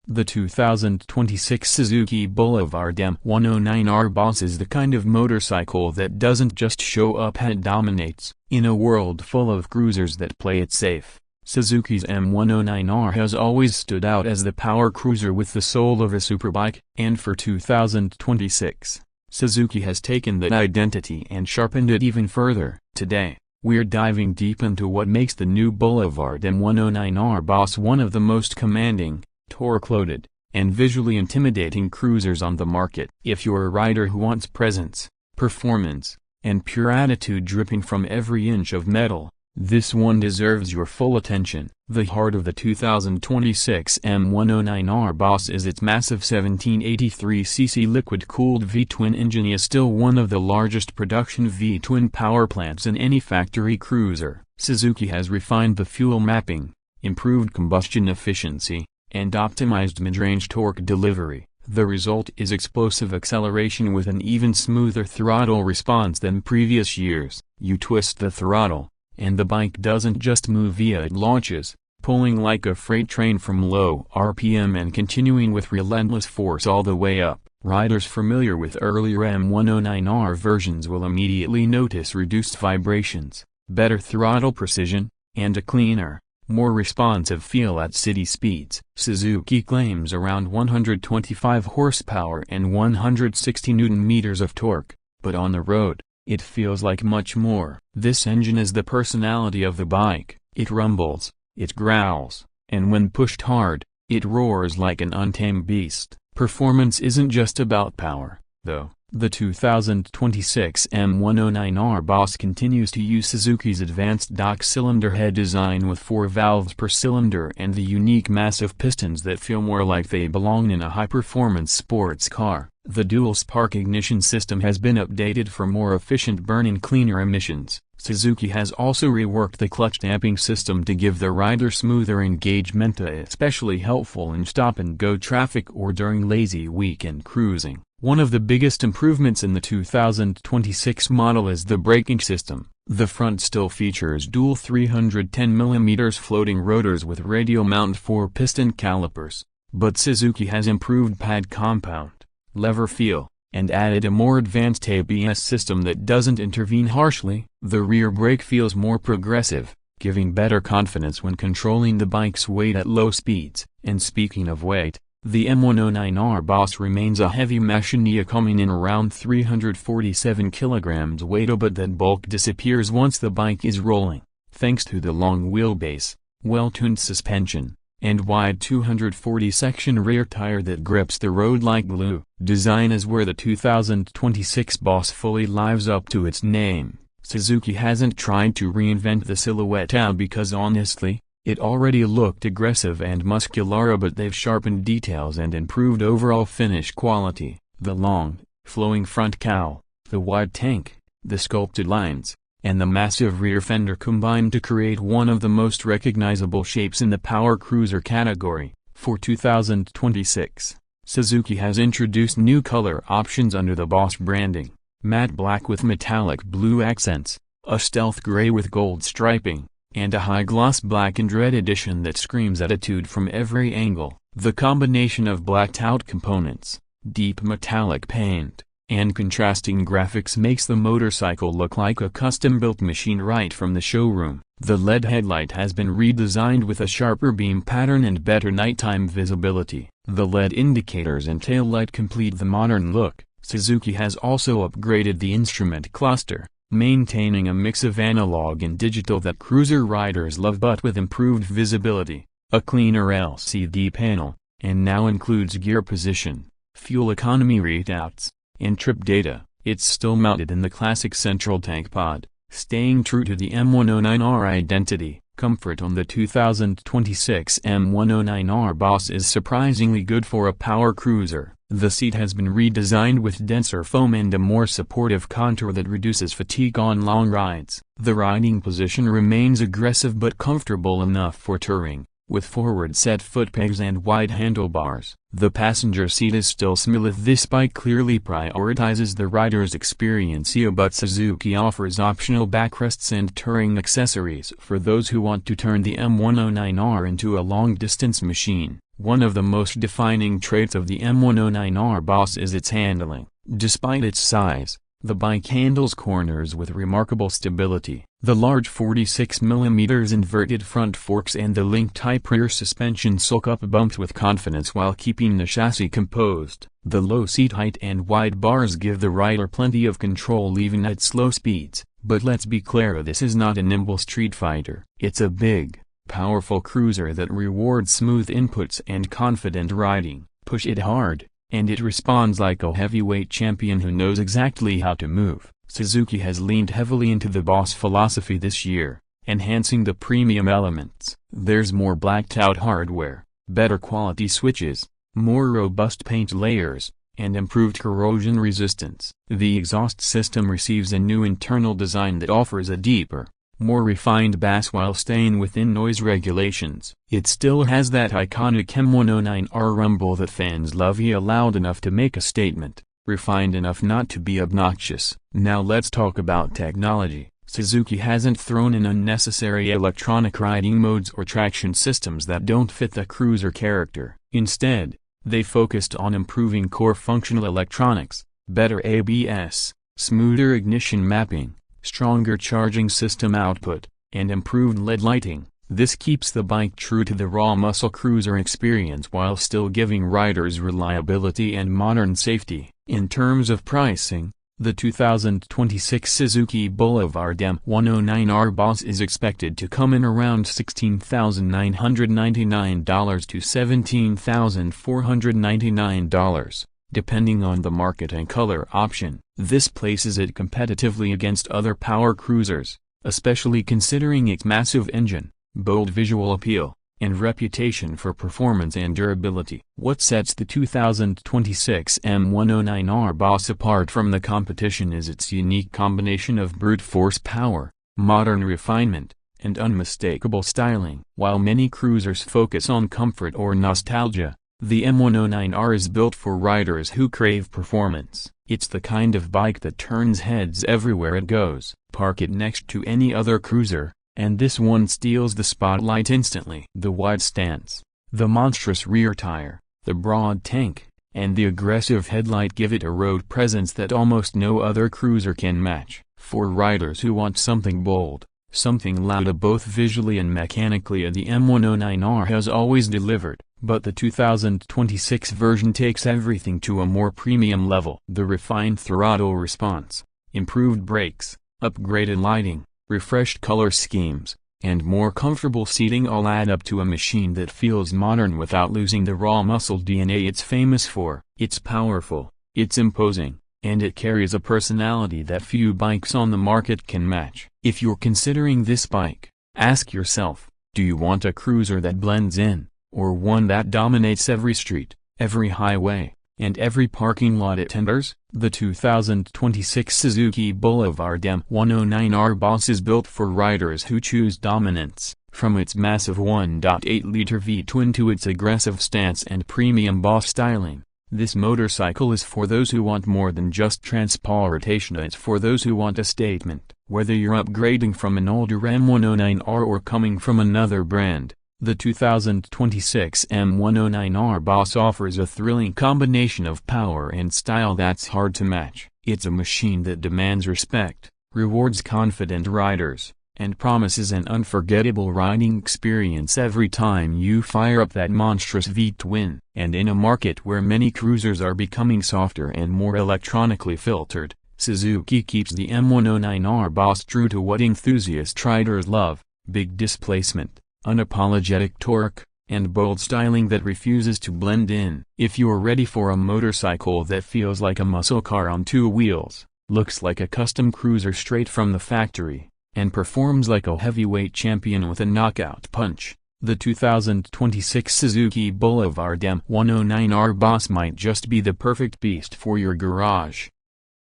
The 2026 Suzuki Boulevard M109R BOSS is the kind of motorcycle that doesn't just show up, it dominates. In a world full of cruisers that play it safe, Suzuki's M109R has always stood out as the power cruiser with the soul of a superbike, and for 2026, Suzuki has taken that identity and sharpened it even further. Today, we're diving deep into what makes the new Boulevard M109R BOSS one of the most commanding, torque-loaded, and visually intimidating cruisers on the market. If you're a rider who wants presence, performance, and pure attitude dripping from every inch of metal, this one deserves your full attention. The heart of the 2026 M109R BOSS is its massive 1783cc liquid-cooled V-twin engine. Is still one of the largest production V-twin power plants in any factory cruiser. Suzuki has refined the fuel mapping, improved combustion efficiency, and optimized mid-range torque delivery. The result is explosive acceleration with an even smoother throttle response than previous years. You twist the throttle, and the bike doesn't just move via it launches, pulling like a freight train from low RPM and continuing with relentless force all the way up. Riders familiar with earlier M109R versions will immediately notice reduced vibrations, better throttle precision, and a cleaner, more responsive feel at city speeds. Suzuki claims around 125 horsepower and 160 Nm of torque, but on the road, it feels like much more. This engine is the personality of the bike. It rumbles, it growls, and when pushed hard, it roars like an untamed beast. Performance isn't just about power, though. The 2026 M109R BOSS continues to use Suzuki's advanced dock cylinder head design with 4 valves per cylinder and the unique massive pistons that feel more like they belong in a high-performance sports car. The dual-spark ignition system has been updated for more efficient burn and cleaner emissions. Suzuki has also reworked the clutch damping system to give the rider smoother engagement, especially helpful in stop-and-go traffic or during lazy weekend cruising. One of the biggest improvements in the 2026 model is the braking system. The front still features dual 310mm floating rotors with radial mount 4-piston calipers, but Suzuki has improved pad compound, lever feel, and added a more advanced ABS system that doesn't intervene harshly. The rear brake feels more progressive, giving better confidence when controlling the bike's weight at low speeds. And speaking of weight, the M109R BOSS remains a heavy machine, coming in around 347 kg weight, but that bulk disappears once the bike is rolling, thanks to the long wheelbase, well-tuned suspension, and wide 240-section rear tire that grips the road like glue. Design is where the 2026 BOSS fully lives up to its name. Suzuki hasn't tried to reinvent the silhouette because honestly, it already looked aggressive and muscular, but they've sharpened details and improved overall finish quality. The long, flowing front cowl, the wide tank, the sculpted lines, and the massive rear fender combined to create one of the most recognizable shapes in the power cruiser category. For 2026, Suzuki has introduced new color options under the BOSS branding: matte black with metallic blue accents, a stealth gray with gold striping, and a high-gloss black and red edition that screams attitude from every angle. The combination of blacked-out components, deep metallic paint, and contrasting graphics makes the motorcycle look like a custom-built machine right from the showroom. The LED headlight has been redesigned with a sharper beam pattern and better nighttime visibility. The LED indicators and taillight complete the modern look. Suzuki has also upgraded the instrument cluster, maintaining a mix of analog and digital that cruiser riders love, but with improved visibility, a cleaner LCD panel, and now includes gear position, fuel economy readouts, and trip data. It's still mounted in the classic central tank pod, staying true to the M109R identity. Comfort on the 2026 M109R BOSS is surprisingly good for a power cruiser. The seat has been redesigned with denser foam and a more supportive contour that reduces fatigue on long rides. The riding position remains aggressive but comfortable enough for touring, with forward-set foot pegs and wide handlebars. The passenger seat is still smooth. This bike clearly prioritizes the rider's experience, but Suzuki offers optional backrests and touring accessories for those who want to turn the M109R into a long-distance machine. One of the most defining traits of the M109R BOSS is its handling. Despite its size, the bike handles corners with remarkable stability. The large 46mm inverted front forks and the link-type rear suspension soak up bumps with confidence while keeping the chassis composed. The low seat height and wide bars give the rider plenty of control even at slow speeds. But let's be clear, this is not a nimble street fighter. It's a big, powerful cruiser that rewards smooth inputs and confident riding. Push it hard, and it responds like a heavyweight champion who knows exactly how to move. Suzuki has leaned heavily into the BOSS philosophy this year, enhancing the premium elements. There's more blacked-out hardware, better quality switches, more robust paint layers, and improved corrosion resistance. The exhaust system receives a new internal design that offers a deeper, more refined bass while staying within noise regulations. It still has that iconic M109R rumble that fans love, loud enough to make a statement, refined enough not to be obnoxious. Now let's talk about technology. Suzuki hasn't thrown in unnecessary electronic riding modes or traction systems that don't fit the cruiser character. Instead, they focused on improving core functional electronics, better ABS, smoother ignition mapping, stronger charging system output, and improved LED lighting. This keeps the bike true to the raw muscle cruiser experience while still giving riders reliability and modern safety. In terms of pricing, the 2026 Suzuki Boulevard M109R BOSS is expected to come in around $16,999 to $17,499, depending on the market and color option. This places it competitively against other power cruisers, especially considering its massive engine, bold visual appeal, and reputation for performance and durability. What sets the 2026 M109R BOSS apart from the competition is its unique combination of brute force power, modern refinement, and unmistakable styling. While many cruisers focus on comfort or nostalgia, the M109R is built for riders who crave performance. It's the kind of bike that turns heads everywhere it goes. Park it next to any other cruiser, and this one steals the spotlight instantly. The wide stance, the monstrous rear tire, the broad tank, and the aggressive headlight give it a road presence that almost no other cruiser can match. For riders who want something bold, something loud both visually and mechanically, the M109R has always delivered. But the 2026 version takes everything to a more premium level. The refined throttle response, improved brakes, upgraded lighting, refreshed color schemes, and more comfortable seating all add up to a machine that feels modern without losing the raw muscle DNA it's famous for. It's powerful, it's imposing, and it carries a personality that few bikes on the market can match. If you're considering this bike, ask yourself, do you want a cruiser that blends in, or one that dominates every street, every highway, and every parking lot it enters? The 2026 Suzuki Boulevard M109R BOSS is built for riders who choose dominance. From its massive 1.8-liter V-twin to its aggressive stance and premium BOSS styling, this motorcycle is for those who want more than just transportation. It's for those who want a statement. Whether you're upgrading from an older M109R or coming from another brand, the 2026 M109R BOSS offers a thrilling combination of power and style that's hard to match. It's a machine that demands respect, rewards confident riders, and promises an unforgettable riding experience every time you fire up that monstrous V-twin. And in a market where many cruisers are becoming softer and more electronically filtered, Suzuki keeps the M109R BOSS true to what enthusiast riders love: big displacement, unapologetic torque, and bold styling that refuses to blend in. If you're ready for a motorcycle that feels like a muscle car on two wheels, looks like a custom cruiser straight from the factory, and performs like a heavyweight champion with a knockout punch, the 2026 Suzuki Boulevard M109R BOSS might just be the perfect beast for your garage.